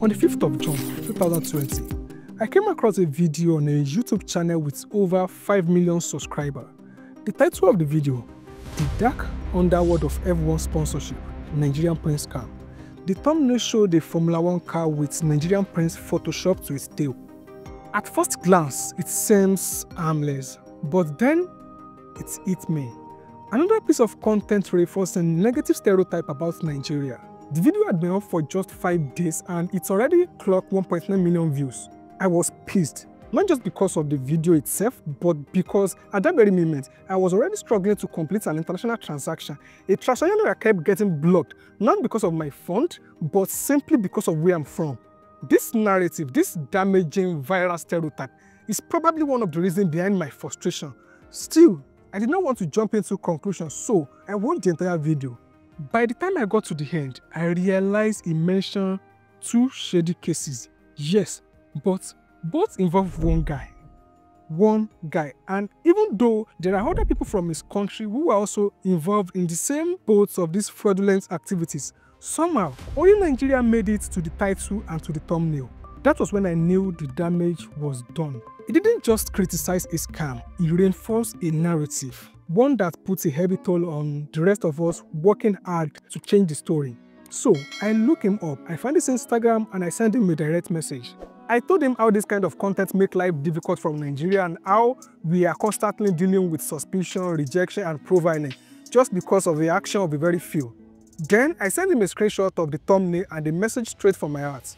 On the 5th of June 2020, I came across a video on a YouTube channel with over 5 million subscribers. The title of the video, The Dark Underworld of F1 Sponsorship, Nigerian Prince Scam. The thumbnail showed a Formula 1 car with Nigerian Prince photoshopped to its tail. At first glance, it seems harmless, but then it hit me. Another piece of content reinforcing negative stereotype about Nigeria. The video had been up for just 5 days and it's already clocked 1.9 million views. I was pissed, not just because of the video itself, but because at that very moment, I was already struggling to complete an international transaction. A transaction that kept getting blocked, not because of my fund, but simply because of where I'm from. This narrative, this damaging viral stereotype, is probably one of the reasons behind my frustration. Still, I did not want to jump into conclusions, so I watched the entire video. By the time I got to the end, I realized he mentioned 2 shady cases. Yes, but both involve one guy. And even though there are other people from his country who are also involved in the same boats of these fraudulent activities, somehow, only Nigeria made it to the title and to the thumbnail. That was when I knew the damage was done. He didn't just criticize a scam, he reinforced a narrative. One that puts a heavy toll on the rest of us working hard to change the story. So, I look him up, I find his Instagram and I send him a direct message. I told him how this kind of content make life difficult from Nigeria and how we are constantly dealing with suspicion, rejection and profiling just because of the action of the very few. Then, I sent him a screenshot of the thumbnail and a message straight from my heart.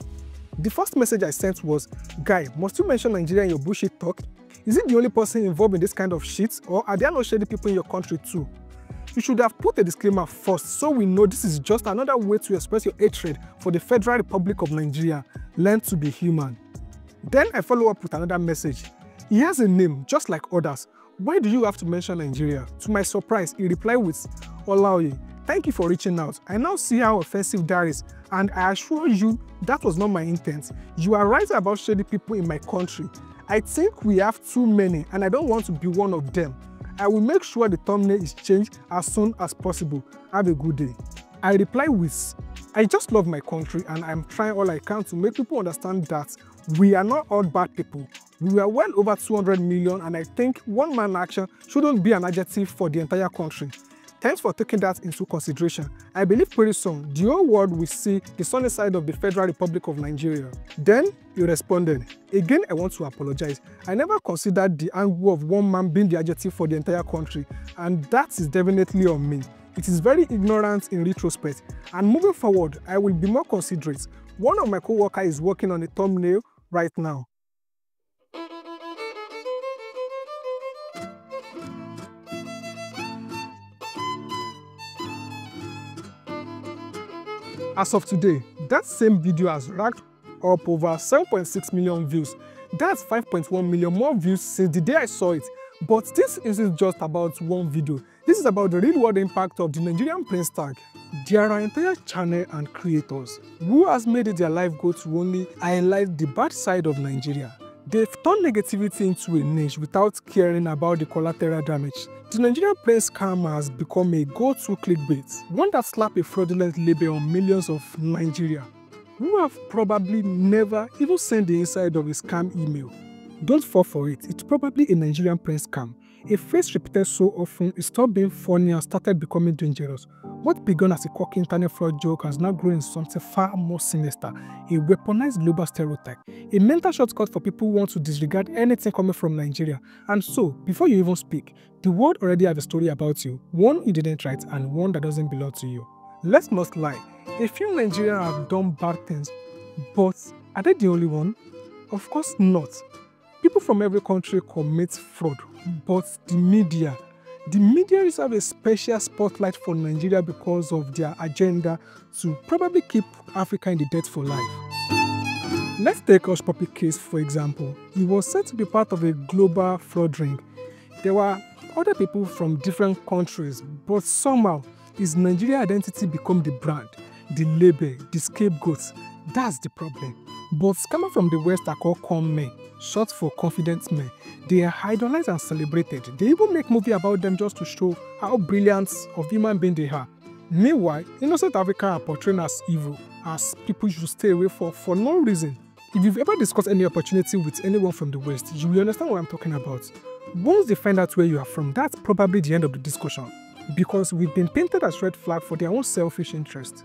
The first message I sent was, "Guy, must you mention Nigeria in your bullshit talk? Is it the only person involved in this kind of shit, or are there no shady people in your country too? You should have put a disclaimer first so we know this is just another way to express your hatred for the Federal Republic of Nigeria. Learn to be human." Then I follow up with another message. He has a name just like others. Why do you have to mention Nigeria? To my surprise, he replied with, "Olaoye, thank you for reaching out. I now see how offensive that is, and I assure you that was not my intent. You are right about shady people in my country. I think we have too many and I don't want to be one of them. I will make sure the thumbnail is changed as soon as possible. Have a good day." I reply with, "I just love my country and I'm trying all I can to make people understand that we are not all bad people. We are well over 200 million and I think one man action shouldn't be an adjective for the entire country. Thanks for taking that into consideration. I believe pretty soon, the whole world will see the sunny side of the Federal Republic of Nigeria." Then he responded, "Again, I want to apologize. I never considered the angle of one man being the adjective for the entire country, and that is definitely on me. It is very ignorant in retrospect, and moving forward, I will be more considerate. One of my co-workers is working on a thumbnail right now." As of today, that same video has racked up over 7.6 million views. That's 5.1 million more views since the day I saw it. But this isn't just about one video. This is about the real-world impact of the Nigerian Prince tag. There are entire channel and creators who has made it their life goal to only highlight the bad side of Nigeria. They've turned negativity into a niche without caring about the collateral damage. The Nigerian Prince scam has become a go-to clickbait, one that slaps a fraudulent label on millions of Nigeria who have probably never even sent the inside of a scam email. Don't fall for it, it's probably a Nigerian Prince scam. A face repeated so often, it stopped being funny and started becoming dangerous. What began as a quirky internet fraud joke has now grown into something far more sinister, a weaponized global stereotype, a mental shortcut for people who want to disregard anything coming from Nigeria. And so, before you even speak, the world already has a story about you, one you didn't write and one that doesn't belong to you. Let's not lie, a few Nigerians have done bad things, but are they the only one? Of course not. People from every country commit fraud, but the media reserve a special spotlight for Nigeria because of their agenda to probably keep Africa in the dirt for life. Let's take Hush Puppy case for example. He was said to be part of a global fraud ring. There were other people from different countries, but somehow his Nigerian identity became the brand, the label, the scapegoat. That's the problem. But scammers from the West are called con men, short for confident men. They are idolized and celebrated. They even make movies about them just to show how brilliant of human being they are. Meanwhile, innocent Africans are portrayed as evil, as people you should stay away for no reason. If you've ever discussed any opportunity with anyone from the West, you will understand what I'm talking about. Once they find out where you are from, that's probably the end of the discussion, because we've been painted as red flag for their own selfish interest.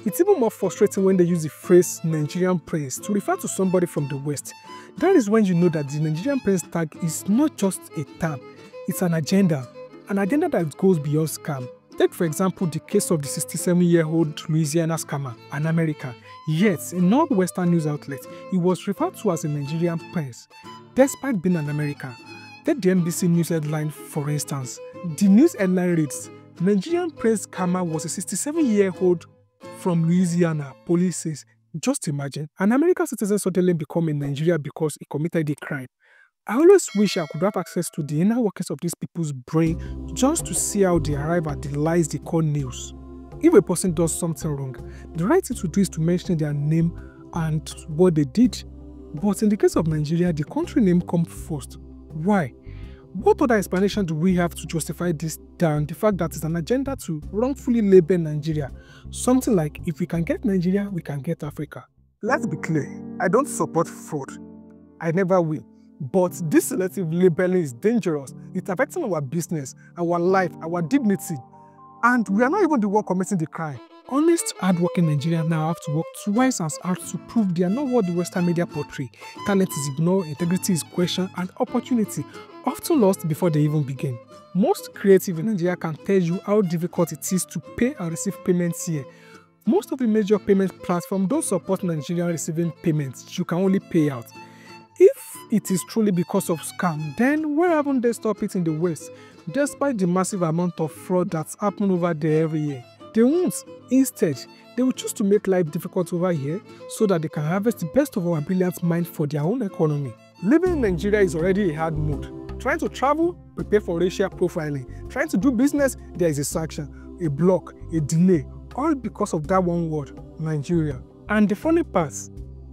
It's even more frustrating when they use the phrase Nigerian prince to refer to somebody from the West. That is when you know that the Nigerian prince tag is not just a term, it's an agenda that goes beyond scam. Take for example the case of the 67-year-old Louisiana scammer, an American. Yet, in non-Western news outlets, he was referred to as a Nigerian prince, despite being an American. Take the NBC News headline for instance. The news headline reads, Nigerian prince scammer was a 67-year-old from Louisiana, police says. Just imagine, an American citizen suddenly become in Nigeria because he committed a crime. I always wish I could have access to the inner workings of these people's brain just to see how they arrive at the lies they call news. If a person does something wrong, the right thing to do is to mention their name and what they did. But in the case of Nigeria, the country name comes first. Why? What other explanation do we have to justify this than the fact that it's an agenda to wrongfully label Nigeria? Something like, if we can get Nigeria, we can get Africa. Let's be clear, I don't support fraud. I never will. But this selective labeling is dangerous. It's affecting our business, our life, our dignity. And we are not even the one committing the crime. Honest, hardworking Nigerians now have to work twice as hard to prove they are not what the Western media portray. Talent is ignored, integrity is questioned, and opportunity often lost before they even begin. Most creative in Nigeria can tell you how difficult it is to pay and receive payments here. Most of the major payment platforms don't support Nigerian receiving payments. You can only pay out. If it is truly because of scam, then why haven't they stopped it in the West, despite the massive amount of fraud that's happened over there every year? They won't. Instead, they will choose to make life difficult over here so that they can harvest the best of our brilliant minds for their own economy. Living in Nigeria is already a hard mode. Trying to travel, prepare for racial profiling. Trying to do business, there is a sanction, a block, a delay, all because of that one word, Nigeria. And the funny part,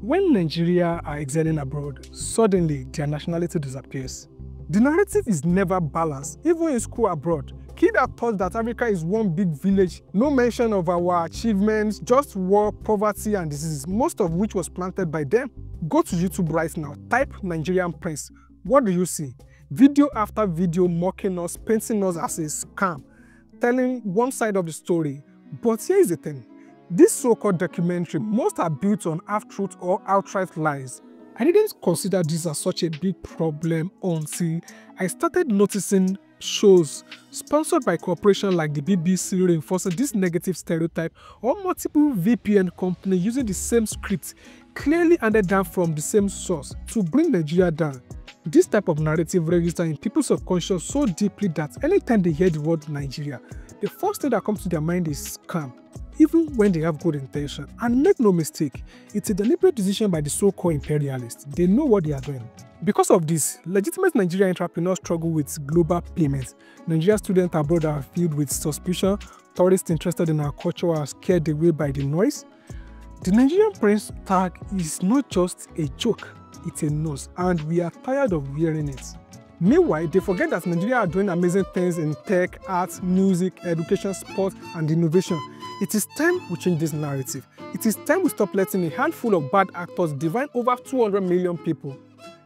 when Nigeria are exiling abroad, suddenly their nationality disappears. The narrative is never balanced, even in school abroad. Kids are taught that Africa is one big village, no mention of our achievements, just war, poverty, and diseases, most of which was planted by them. Go to YouTube right now, type Nigerian prince. What do you see? Video after video mocking us, painting us as a scam, telling one side of the story. But here is the thing. This so-called documentary, most are built on half-truth or outright lies. I didn't consider this as such a big problem until I started noticing shows sponsored by corporations like the BBC reinforcing this negative stereotype, or multiple VPN companies using the same script clearly handed down from the same source to bring Nigeria down. This type of narrative registers in people's subconscious so deeply that anytime they hear the word Nigeria, the first thing that comes to their mind is scam, even when they have good intention. And make no mistake, it's a deliberate decision by the so-called imperialists. They know what they are doing. Because of this, legitimate Nigerian entrepreneurs struggle with global payments. Nigerian students abroad are filled with suspicion. Tourists interested in our culture are scared away by the noise. The Nigerian prince tag is not just a joke, it's a nose, and we are tired of wearing it. Meanwhile, they forget that Nigeria are doing amazing things in tech, arts, music, education, sport, and innovation. It is time we change this narrative. It is time we stop letting a handful of bad actors divide over 200 million people.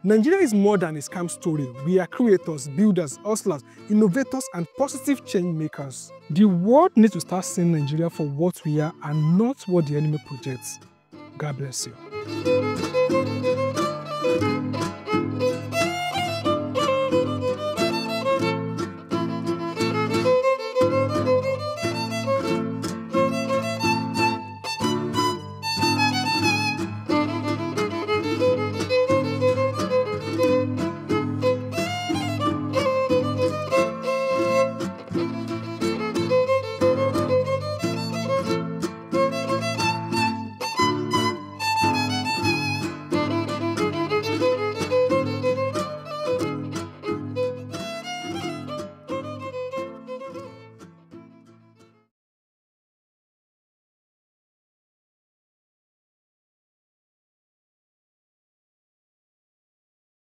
Nigeria is more than a scam story. We are creators, builders, hustlers, innovators, and positive change makers. The world needs to start seeing Nigeria for what we are and not what the enemy projects. God bless you.